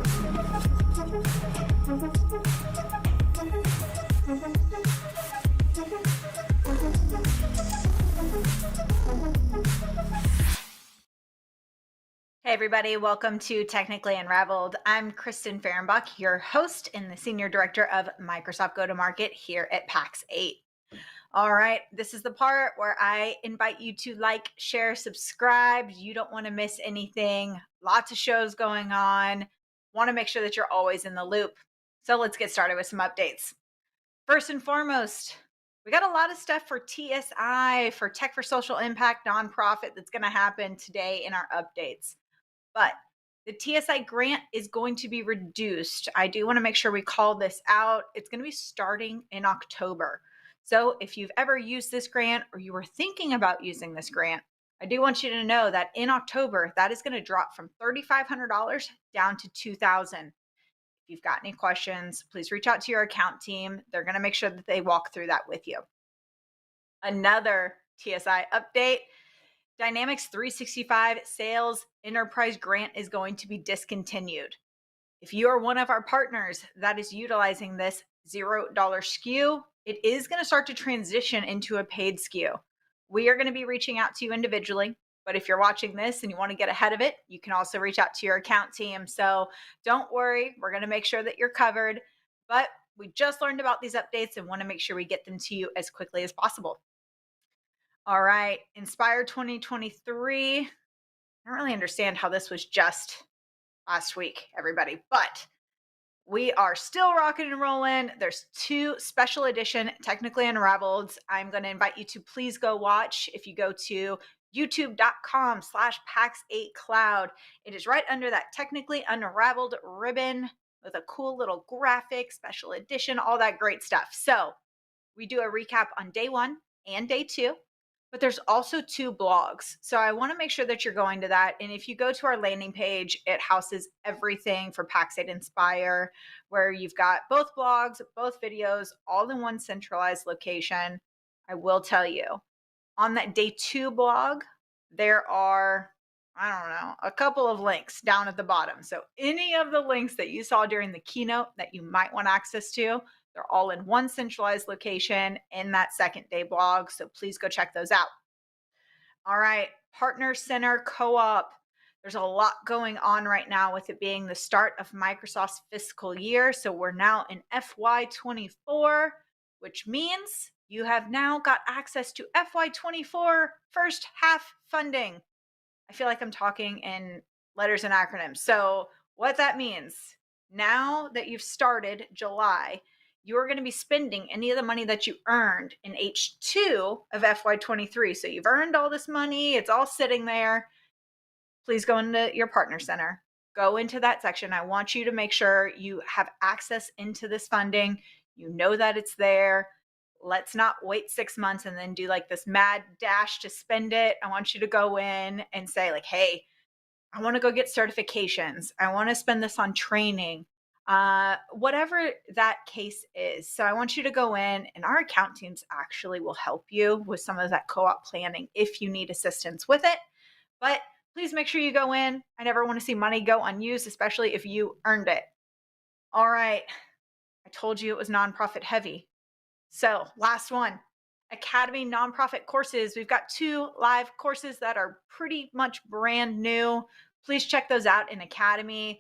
Hey everybody, welcome to Technically Unraveled. I'm Kristen Fehrenbach, your host and the Senior Director of Microsoft Go-to-Market here at Pax8. All right, this is the part where I invite you to like, share, subscribe. You don't want to miss anything. Lots of shows going on. Want to make sure that you're always in the loop. So let's get started with some updates. First and foremost, we got a lot of stuff for TSI, for Tech for Social Impact nonprofit that's going to happen today in our updates. But the TSI grant is going to be reduced. I do want to make sure we call this out. It's going to be starting in October. So if you've ever used this grant or you were thinking about using this grant, I do want you to know that in October, that is going to drop from $3,500 down to $2,000. If you've got any questions, please reach out to your account team. They're going to make sure that they walk through that with you. Another TSI update. Dynamics 365 Sales Enterprise Grant is going to be discontinued. If you are one of our partners that is utilizing this $0 SKU, it is going to start to transition into a paid SKU. We are going to be reaching out to you individually, but if you're watching this and you want to get ahead of it, you can also reach out to your account team. So don't worry, we're going to make sure that you're covered, but we just learned about these updates and want to make sure we get them to you as quickly as possible. All right, Inspire 2023. I don't really understand how this was just last week, everybody, but we are still rocking and rolling. There's 2 special edition Technically Unraveled. I'm going to invite you to please go watch. If you go to youtube.com/Pax8Cloud, it is right under that Technically Unraveled ribbon with a cool little graphic, special edition, all that great stuff. So we do a recap on day 1 and day 2. But there's also 2 blogs. So I want to make sure that you're going to that. And if you go to our landing page, it houses everything for Pax8 Inspire, where you've got both blogs, both videos, all in one centralized location. I will tell you, on that day 2 blog, there are, I don't know, a couple of links down at the bottom. So any of the links that you saw during the keynote that you might want access to, they're all in one centralized location in that second day blog. So please go check those out. All right, Partner Center Co-op. There's a lot going on right now with it being the start of Microsoft's fiscal year. So we're now in FY24, which means you have now got access to FY24 first half funding. I feel like I'm talking in letters and acronyms. So what that means, now that you've started July, you're going to be spending any of the money that you earned in H2 of FY23. So you've earned all this money. It's all sitting there. Please go into your partner center. Go into that section. I want you to make sure you have access into this funding. You know that it's there. Let's not wait 6 months and then do like this mad dash to spend it. I want you to go in and say like, hey, I want to go get certifications. I want to spend this on training. Whatever that case is. So I want you to go in, and our account teams actually will help you with some of that co-op planning if you need assistance with it. But please make sure you go in. I never want to see money go unused, especially if you earned it. All right. I told you it was nonprofit heavy. So last one, Academy nonprofit courses. We've got 2 live courses that are pretty much brand new. Please check those out in Academy.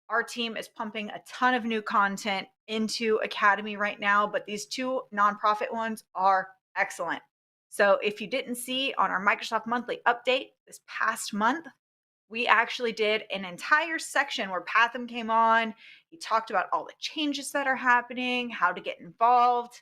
Our team is pumping a ton of new content into Academy right now, but these 2 nonprofit ones are excellent. So if you didn't see on our Microsoft Monthly Update this past month, we actually did an entire section where Patham came on. He talked about all the changes that are happening, how to get involved.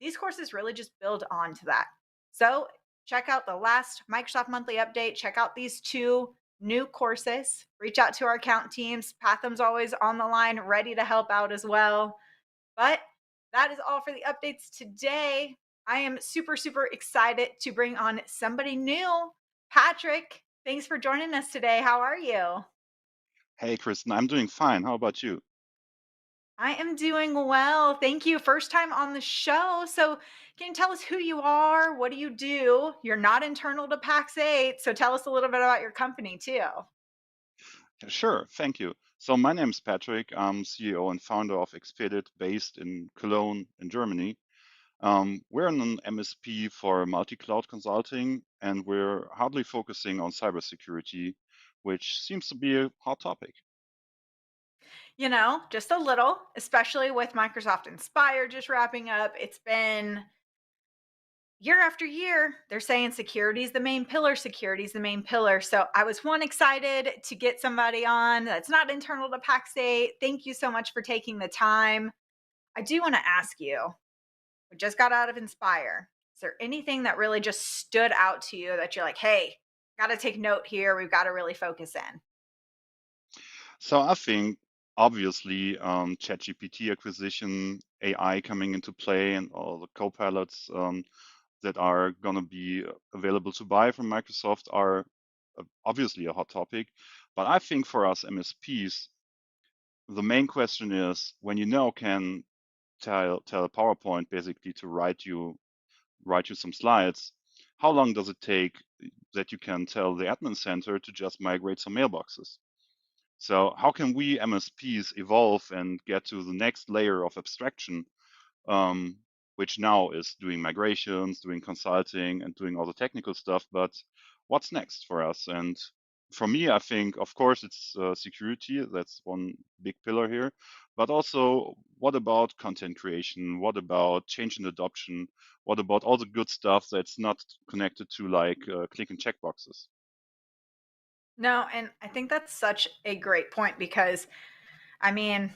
These courses really just build on to that. So check out the last Microsoft Monthly Update. Check out these 2 new courses. Reach out to our account teams. Patham's always on the line, ready to help out as well. But that is all for the updates today. I am super, super excited to bring on somebody new. Patrick, thanks for joining us today. How are you? Hey, Kristen, I'm doing fine. How about you? I am doing well. Thank you. First time on the show. So, can you tell us who you are? What do you do? You're not internal to Pax8. So, tell us a little bit about your company, too. Sure, thank you. So my name is Patrick. I'm CEO and founder of aixpedIT based in Cologne in Germany. We're an MSP for multi-cloud consulting, and we're hardly focusing on cybersecurity, which seems to be a hot topic. Just a little, especially with Microsoft Inspire just wrapping up. It's been year after year, they're saying security is the main pillar, security is the main pillar. So I was excited to get somebody on that's not internal to Pax8. Thank you so much for taking the time. I do want to ask you, we just got out of Inspire. Is there anything that really just stood out to you that you're like, hey, got to take note here. We've got to really focus in? So I think obviously ChatGPT acquisition, AI coming into play, and all the co-pilots that are going to be available to buy from Microsoft are obviously a hot topic. But I think for us MSPs, the main question is when you now can tell PowerPoint basically to write you some slides, how long does it take that you can tell the admin center to just migrate some mailboxes? So how can we MSPs evolve and get to the next layer of abstraction, um, which now is doing migrations, doing consulting, and doing all the technical stuff? But what's next for us? And for me, I think, of course, it's security. That's one big pillar here. But also, what about content creation? What about change and adoption? What about all the good stuff that's not connected to like click and check boxes? No, and I think that's such a great point because I mean,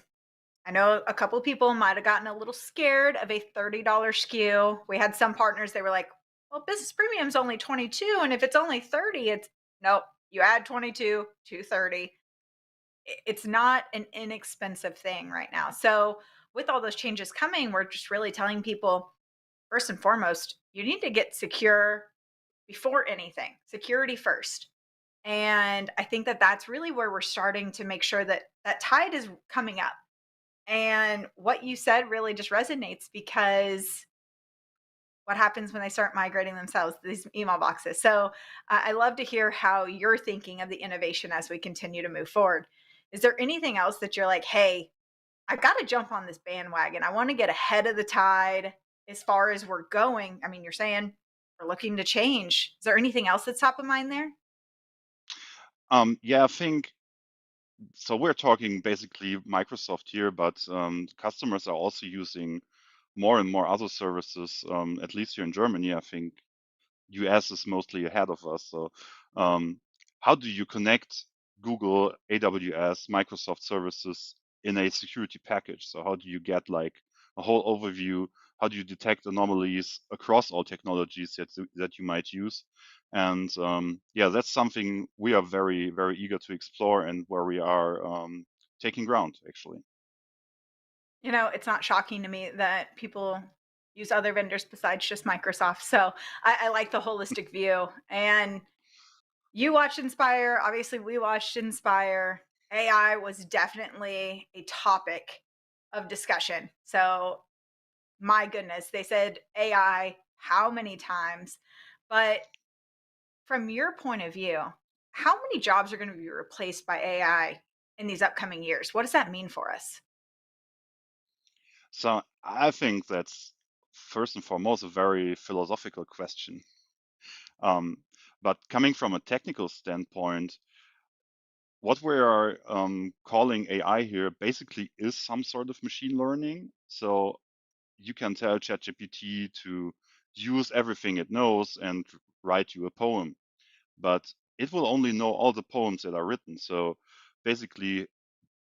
I know a couple people might have gotten a little scared of a $30 SKU. We had some partners, they were like, well, business premium's only 22. And if it's only 30, it's nope, you add 22 to 30. It's not an inexpensive thing right now. So, with all those changes coming, we're just really telling people first and foremost, you need to get secure before anything, security first. And I think that that's really where we're starting to make sure that that tide is coming up. And what you said really just resonates because what happens when they start migrating themselves, these email boxes. So I love to hear how you're thinking of the innovation as we continue to move forward. Is there anything else that you're like, hey, I got to jump on this bandwagon? I want to get ahead of the tide as far as we're going. I mean, you're saying we're looking to change. Is there anything else that's top of mind there? Yeah, I think so. We're talking basically Microsoft here, but customers are also using more and more other services. At least here in Germany, I think US is mostly ahead of us. So, um, how do you connect Google, AWS, Microsoft services in a security package? So, how do you get like a whole overview? How do you detect anomalies across all technologies that you might use? And yeah, that's something we are very, very eager to explore and where we are taking ground actually. It's not shocking to me that people use other vendors besides just Microsoft. So I like the holistic view. And you watched Inspire. Obviously, we watched Inspire. AI was definitely a topic of discussion. So, my goodness, they said AI how many times? But from your point of view, how many jobs are going to be replaced by AI in these upcoming years? What does that mean for us? So I think that's first and foremost a very philosophical question. Um, but coming from a technical standpoint, what we are calling AI here basically is some sort of machine learning. So you can tell ChatGPT to use everything it knows and write you a poem, but it will only know all the poems that are written. So basically,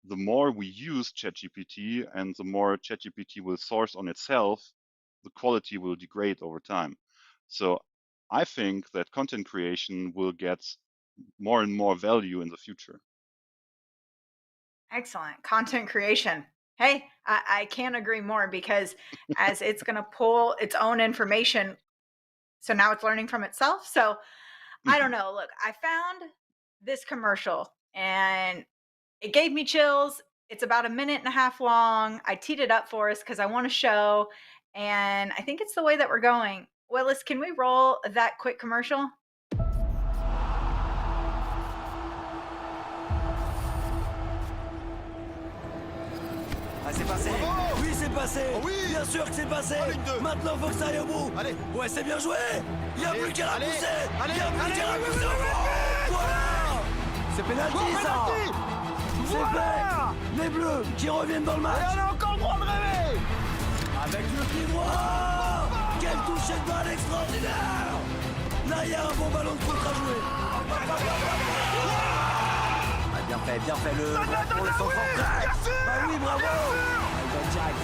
the more we use ChatGPT and the more ChatGPT will source on itself, the quality will degrade over time. So I think that content creation will get more and more value in the future. Excellent. Content creation. Hey, I can't agree more because as it's going to pull its own information, so now it's learning from itself. So I don't Mhm. know. Look, I found this commercial and it gave me chills. It's about a minute and a half long. I teed it up for us because I want to show. And I think it's the way that we're going. Willis, can we roll that quick commercial? Ah, c'est passé. Bravo. Oui, c'est passé. Oh oui. Bien sûr que c'est passé. Allez, une, deux. Maintenant, faut que ça aille au bout. Allez. Ouais, c'est bien joué. Il n'y a Allez, plus qu'à la allez, pousser. allez, Il n'y a plus allez, qu'à la oui, pousser. oui, oui, oui. Voilà. C'est pénalty, Oh, ça. penalty. C'est fait. Les Bleus qui reviennent dans le Et match. on a encore le droit de rêver. Avec le pied droit. Quel toucher de balle extraordinaire. Là, il y a un bon ballon de contre à jouer. Ah, bien fait le. Pour le centre en Bien sûr. Bah oui, bravo. Ah, il donne direct.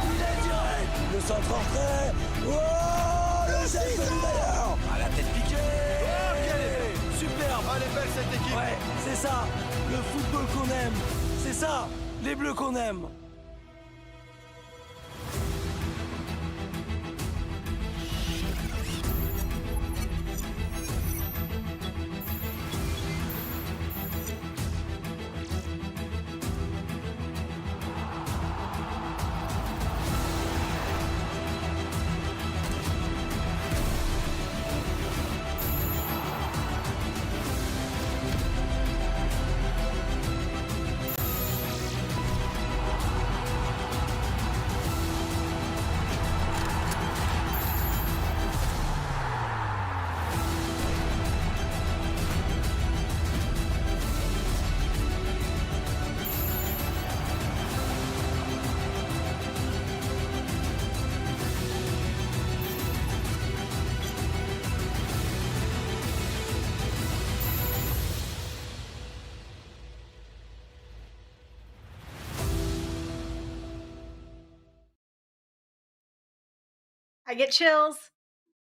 Il est direct. Le centre en retrait. Oh, le geste de d'ailleurs. Ah, la tête piquée. Oh, quelle est superbe. Elle est belle cette équipe. Ouais, c'est ça. Le football qu'on aime. C'est ça. Les Bleus qu'on aime. I get chills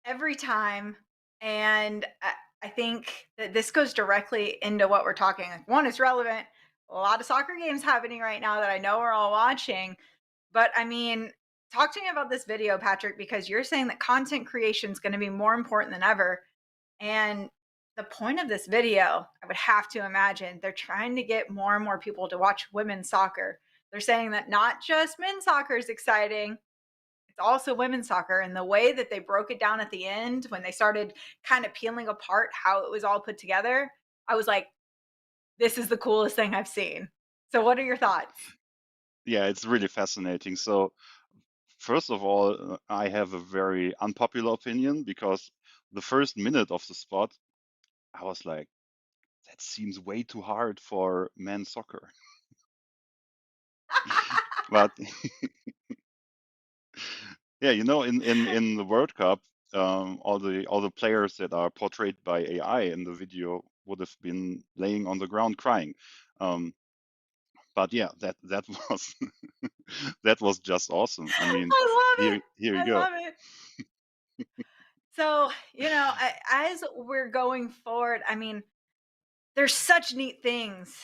every time. And I think that this goes directly into what we're talking. Like, one, it's relevant. A lot of soccer games happening right now that I know we're all watching. But I mean, talk to me about this video, Patrick, because you're saying that content creation is going to be more important than ever. And the point of this video, I would have to imagine, they're trying to get more and more people to watch women's soccer. They're saying that not just men's soccer is exciting, it's also women's soccer. And the way that they broke it down at the end, when they started kind of peeling apart how it was all put together, I was like, this is the coolest thing I've seen. So, what are your thoughts? Yeah, it's really fascinating. So, first of all, I have a very unpopular opinion because the first minute of the spot, I was like, that seems way too hard for men's soccer. But yeah, you know, in the World Cup, all the players that are portrayed by AI in the video would have been laying on the ground crying. But yeah, that was that was just awesome. I mean, I love it. here you I go. love it. So, as we're going forward, I mean, there's such neat things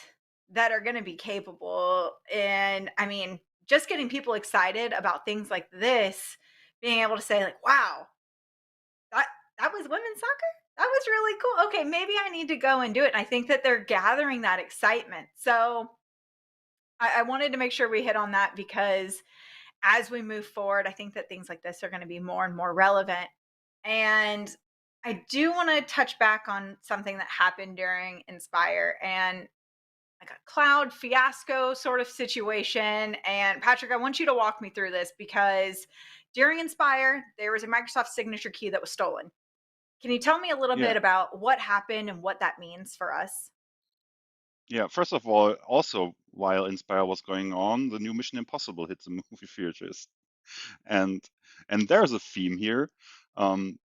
that are going to be capable. And I mean, just getting people excited about things like this, being able to say, like, wow, that that was women's soccer. That was really cool. Okay, maybe I need to go and do it. And I think that they're gathering that excitement. So I wanted to make sure we hit on that because as we move forward, I think that things like this are going to be more and more relevant. And I do want to touch back on something that happened during Inspire and like a cloud fiasco sort of situation. And Patrick, I want you to walk me through this because during Inspire, there was a Microsoft signature key that was stolen. Can you tell me a little Yeah. bit about what happened and what that means for us? Yeah, first of all, also while Inspire was going on, the new Mission Impossible hit the movie theaters, and there's a theme here,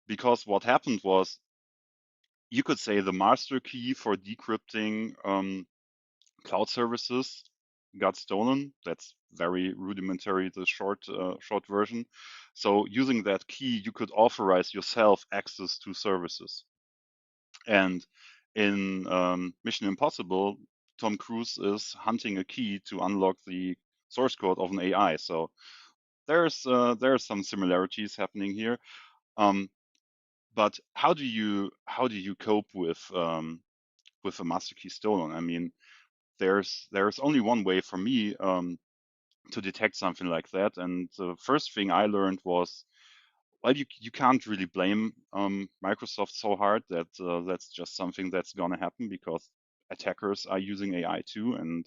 because what happened was, you could say the master key for decrypting cloud services got stolen. That's very rudimentary, the short version. So using that key, you could authorize yourself access to services. And in Mission Impossible, Tom Cruise is hunting a key to unlock the source code of an AI. So there's some similarities happening here. But how do you cope with a master key stolen? I mean, there's only one way for me to detect something like that. And the first thing I learned was, well, you can't really blame Microsoft so hard that that's just something that's gonna happen, because attackers are using AI too, and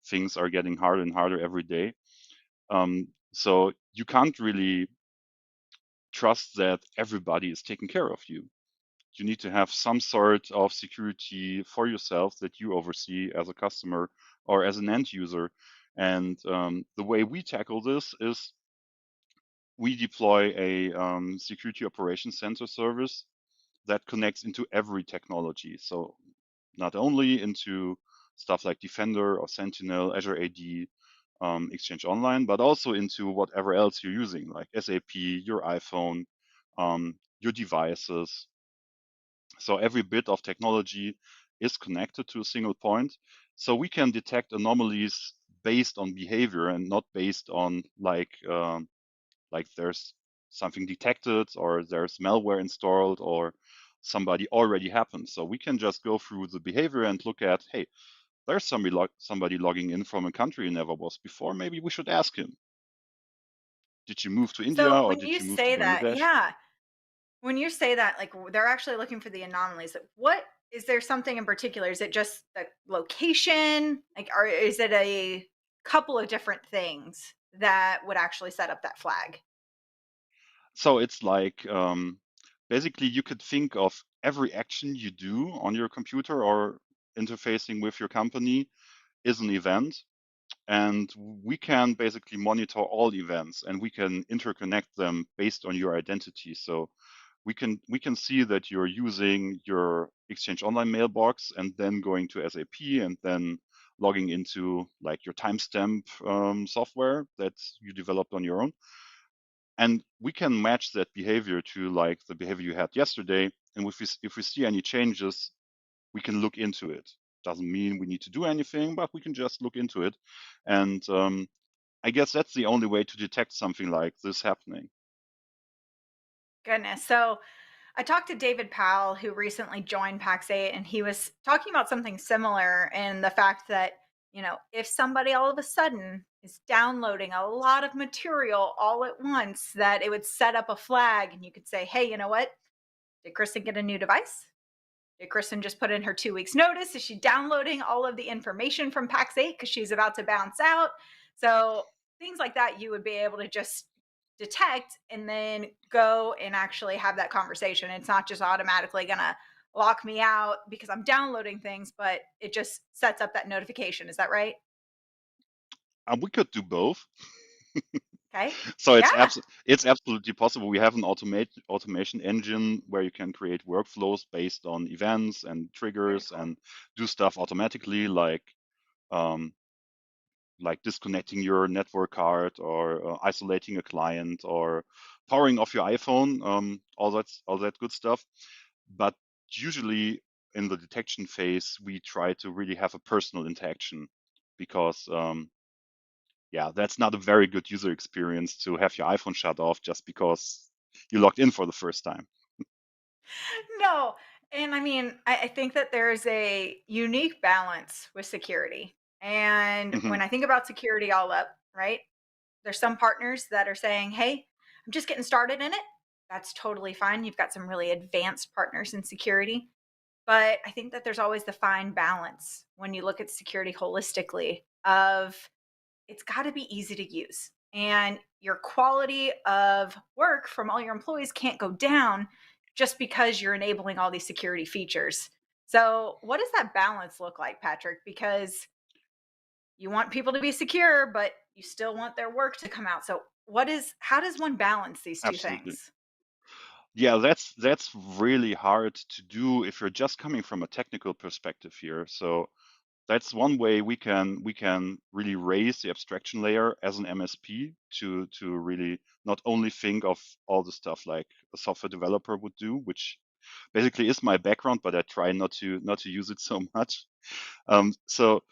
things are getting harder and harder every day. So you can't really trust that everybody is taking care of you. You need to have some sort of security for yourself that you oversee as a customer or as an end user. And the way we tackle this is we deploy a security operations center service that connects into every technology. So not only into stuff like Defender or Sentinel, Azure AD, Exchange Online, but also into whatever else you're using, like SAP, your iPhone, your devices. So every bit of technology is connected to a single point. So we can detect anomalies based on behavior and not based on like there's something detected or there's malware installed or somebody already happened. So we can just go through the behavior and look at, hey, there's somebody logging in from a country he never was before. Maybe we should ask him. Did you move to India So or when did you you move to say that, Bangladesh? yeah, when you say that, like they're actually looking for the anomalies. What is there something in particular? Is it just the location? Like, or is it a couple of different things that would actually set up that flag? So it's like basically you could think of every action you do on your computer or interfacing with your company is an event. And we can basically monitor all events and we can interconnect them based on your identity. So we can see that you're using your Exchange Online mailbox and then going to SAP and then logging into like your timestamp software that you developed on your own. And we can match that behavior to like the behavior you had yesterday. And if we see any changes, we can look into it. Doesn't mean we need to do anything, but we can just look into it. And I guess that's the only way to detect something like this happening. Goodness. So I talked to David Powell, who recently joined Pax8, and he was talking about something similar in the fact that, if somebody all of a sudden is downloading a lot of material all at once, that it would set up a flag and you could say, hey, you know what? Did Kristen get a new device? Did Kristen just put in her 2 weeks notice? Is she downloading all of the information from Pax8 because she's about to bounce out? So things like that, you would be able to just detect and then go and actually have that conversation. It's not just automatically going to lock me out because I'm downloading things, but it just sets up that notification. Is that right? We could do both. Okay. So Yeah. it's absolutely possible. We have an automation engine where you can create workflows based on events and Very triggers cool. and do stuff automatically, um, like disconnecting your network card or isolating a client or powering off your iPhone, all that good stuff. But usually in the detection phase, we try to really have a personal interaction because yeah, that's not a very good user experience to have your iPhone shut off just because you logged in for the first time. No. And I mean, I think that there's a unique balance with security. And Hmm. when I think about security all up, right? There's some partners that are saying, hey, I'm just getting started in it. That's totally fine. You've got some really advanced partners in security. But I think that there's always the fine balance when you look at security holistically of it's got to be easy to use. And your quality of work from all your employees can't go down just because you're enabling all these security features. So, what does that balance look like, Patrick? Because you want people to be secure, but you still want their work to come out. So, how does one balance these two Absolutely. things? Yeah, that's really hard to do if you're just coming from a technical perspective here. So that's one way we can really raise the abstraction layer as an MSP to really not only think of all the stuff like a software developer would do, which basically is my background, but I try not to use it so much. So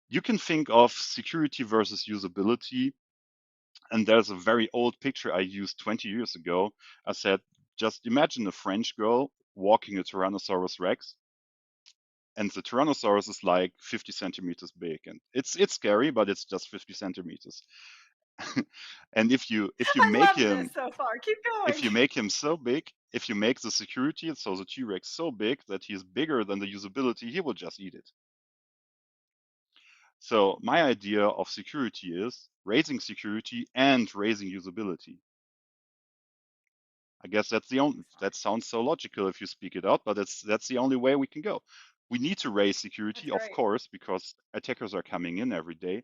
you can think of security versus usability. And there's a very old picture I used 20 years ago. I said, just imagine a French girl walking a Tyrannosaurus Rex, and the Tyrannosaurus is like 50 centimeters big, and it's scary, but it's just 50 centimeters. And if you I make love this him so far. Keep if going. you make him so big, if you make the security, so the T-Rex so big that he's bigger than the usability, he will just eat it. So my idea of security is raising security and raising usability. I guess that's the only, that sounds so logical if you speak it out, but that's the only way we can go. We need to raise security, That's of right. course, because attackers are coming in every day.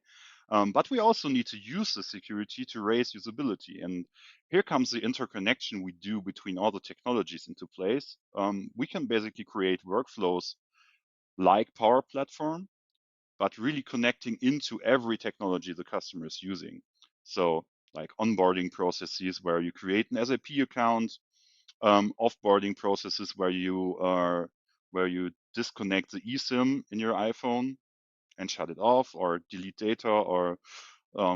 But we also need to use the security to raise usability. And here comes the interconnection we do between all the technologies into place. We can basically create workflows like Power Platform, but really connecting into every technology the customer is using. So like onboarding processes where you create an SAP account, offboarding processes where you disconnect the eSIM in your iPhone and shut it off or delete data or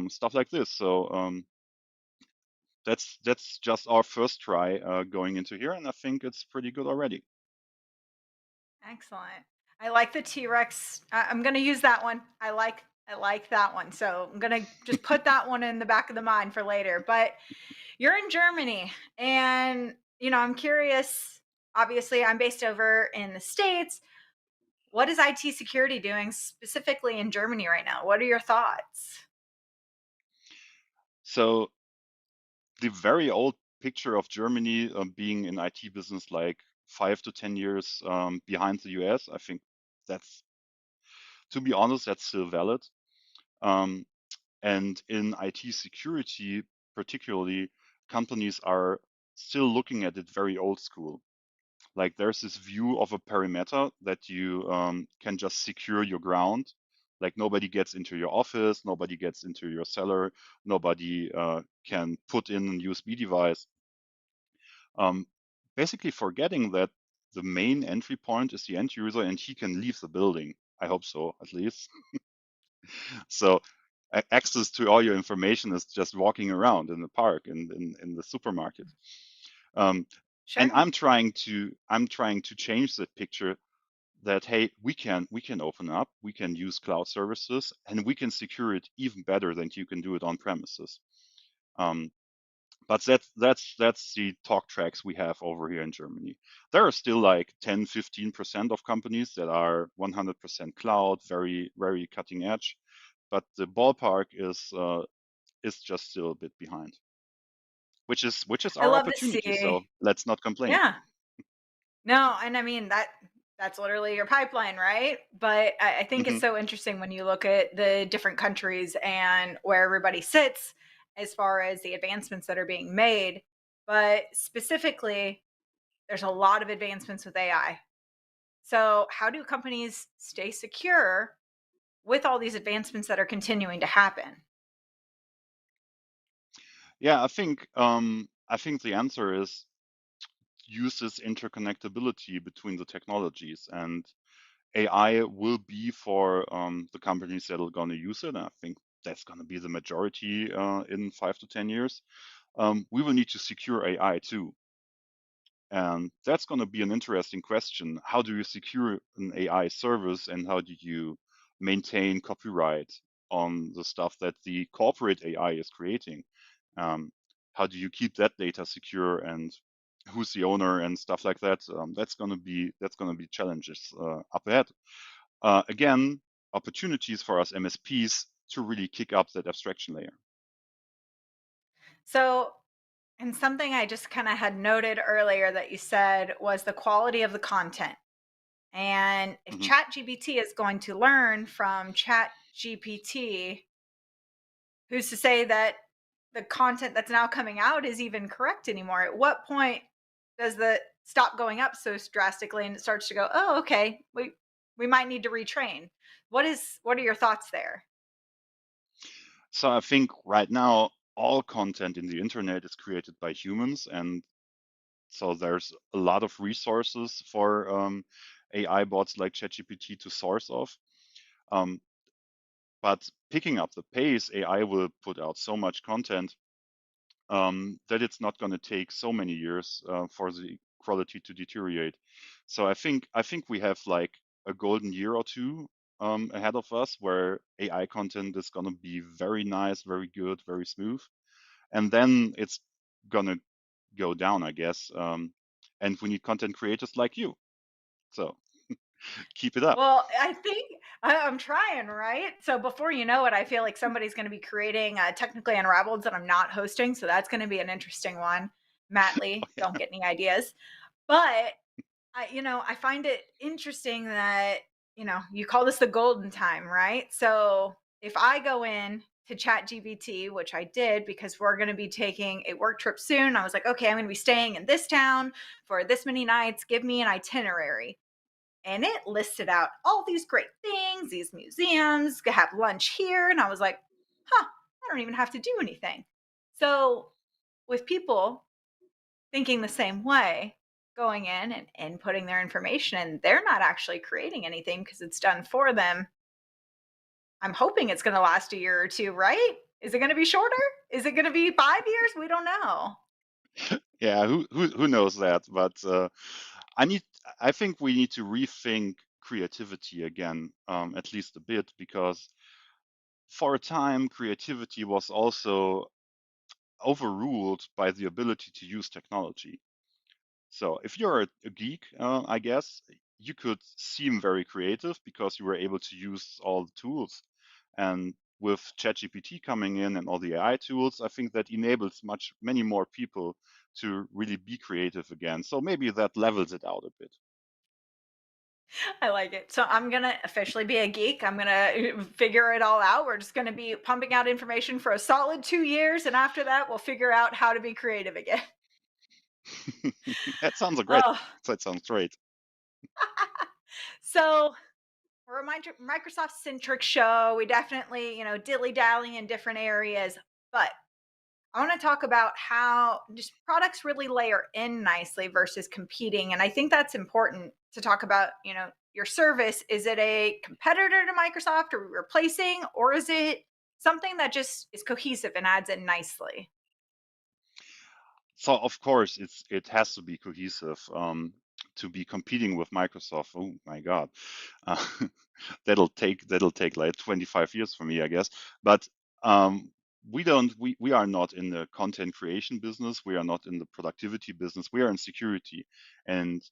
stuff like this. So that's just our first try going into here, and I think it's pretty good already. Excellent. I like the T-Rex. I'm going to use that one. I like that one. So I'm going to just put that one in the back of the mind for later. But you're in Germany, and I'm curious. Obviously, I'm based over in the States. What is IT security doing specifically in Germany right now? What are your thoughts? So the very old picture of Germany being in IT business like 5 to 10 years behind the US, I think that's, to be honest, that's still valid. Um, and in IT security, particularly, companies are still looking at it very old school. Like there's this view of a perimeter that you can just secure your ground. Like nobody gets into your office, nobody gets into your cellar, nobody can put in a USB device. Um, basically forgetting that the main entry point is the end user and he can leave the building. I hope so, at least. So access to all your information is just walking around in the park and in the supermarket. Um, and Sure. I'm trying to change that picture that, hey, we can open up, we can use cloud services, and we can secure it even better than you can do it on premises. But that's the talk tracks we have over here in Germany. There are still like 10-15% of companies that are 100% cloud, very very cutting edge, but the ballpark is just still a bit behind, which is I our love to opportunity. see. So let's not complain. Yeah. No, and I mean that's literally your pipeline, right? But I think it's Hmm. so interesting when you look at the different countries and where everybody sits as far as the advancements that are being made. But specifically, there's a lot of advancements with AI. So, how do companies stay secure with all these advancements that are continuing to happen? Yeah, I think the answer is use this interconnectability between the technologies, and AI will be for the companies that are going to use it. And I think that's going to be the majority in 5 to 10 years. We will need to secure AI too. And that's going to be an interesting question. How do you secure an AI service and how do you maintain copyright on the stuff that the corporate AI is creating? Um, how do you keep that data secure and who's the owner and stuff like that? That's going to be challenges up ahead. Again, opportunities for us MSPs to really kick up that abstraction layer. So, and something I just kind of had noted earlier that you said was the quality of the content. And if Mhm. ChatGPT is going to learn from ChatGPT, who's to say that the content that's now coming out is even correct anymore? At what point does the stop going up so drastically and it starts to go, oh, okay, we might need to retrain? What are your thoughts there? So I think right now all content in the internet is created by humans, and so there's a lot of resources for AI bots like ChatGPT to source of. Um, but picking up the pace, AI will put out so much content that it's not going to take so many years for the quality to deteriorate. So I think we have like a golden year or two ahead of us where AI content is going to be very nice, very good, very smooth, and then it's going to go down, I guess. And we need content creators like you. So keep it up. Well, I think I'm trying, right? So before you know it, I feel like somebody's going to be creating technically Unraveled that I'm not hosting. So that's going to be an interesting one. Matt Lee, don't get any ideas. But I find it interesting that, you call this the golden time, right? So if I go in to ChatGPT, which I did because we're going to be taking a work trip soon, I was like, okay, I'm going to be staying in this town for this many nights. Give me an itinerary. And it listed out all these great things, these museums, could have lunch here. And I was like, huh, I don't even have to do anything. So with people thinking the same way, going in and inputting their information, and they're not actually creating anything because it's done for them. I'm hoping it's going to last a year or two, right? Is it going to be shorter? Is it going to be 5 years? We don't know. Yeah, who knows that? But I think we need to rethink creativity again, at least a bit, because for a time creativity was also overruled by the ability to use technology. So if you're a geek, I guess you could seem very creative because you were able to use all the tools. And with ChatGPT coming in and all the AI tools, I think that enables many more people to really be creative again. So maybe that levels it out a bit. I like it. So I'm going to officially be a geek. I'm going to figure it all out. We're just going to be pumping out information for a solid 2 years. And after that, we'll figure out how to be creative again. That sounds great. Oh, That sounds great. so we're a Microsoft centric show. We definitely, dilly dally in different areas, but I want to talk about how just products really layer in nicely versus competing. And I think that's important to talk about, your service. Is it a competitor to Microsoft or replacing, or is it something that just is cohesive and adds in nicely? So of course it has to be cohesive to be competing with Microsoft. Oh my God, uh, that'll take like 25 years for me, I guess. But we are not in the content creation business. We are not in the productivity business. We are in security, and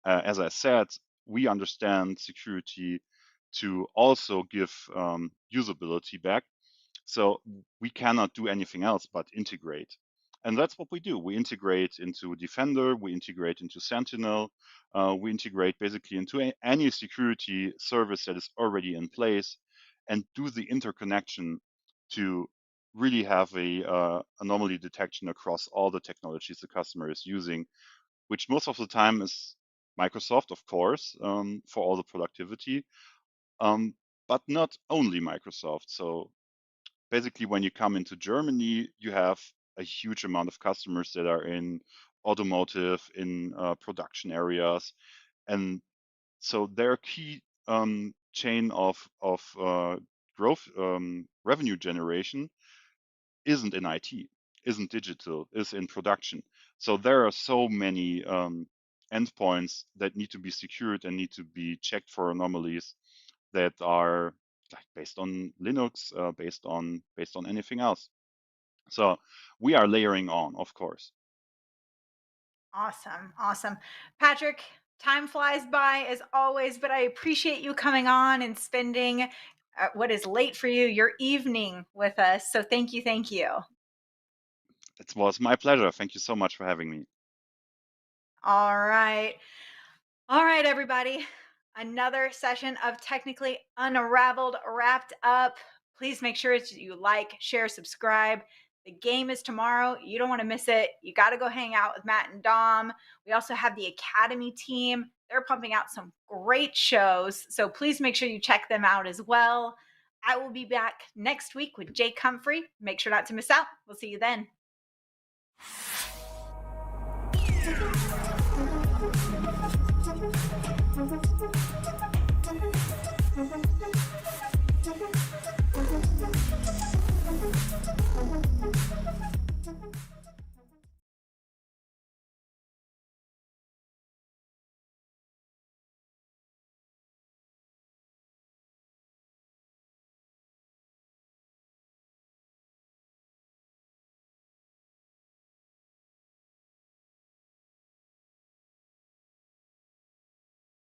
as I said, we understand security to also give usability back. So we cannot do anything else but integrate. And that's what we do. We integrate into Defender, we integrate into Sentinel, we integrate basically into any security service that is already in place and do the interconnection to really have a anomaly detection across all the technologies the customer is using, which most of the time is Microsoft, of course, for all the productivity, but not only Microsoft. So basically, when you come into Germany, you have a huge amount of customers that are in automotive, in production areas, and so their key chain of growth, revenue generation isn't in IT, isn't digital, is in production. So there are so many endpoints that need to be secured and need to be checked for anomalies that are like based on Linux, based on anything else. So we are layering on, of course. Awesome. Patrick, time flies by as always, but I appreciate you coming on and spending what is late for you, your evening with us. So thank you. It was my pleasure. Thank you so much for having me. All right, everybody. Another session of Technically Unraveled wrapped up. Please make sure you like, share, subscribe. The game is tomorrow. You don't want to miss it. You got to go hang out with Matt and Dom. We also have the Academy team. They're pumping out some great shows. So please make sure you check them out as well. I will be back next week with Jake Humphrey. Make sure not to miss out. We'll see you then.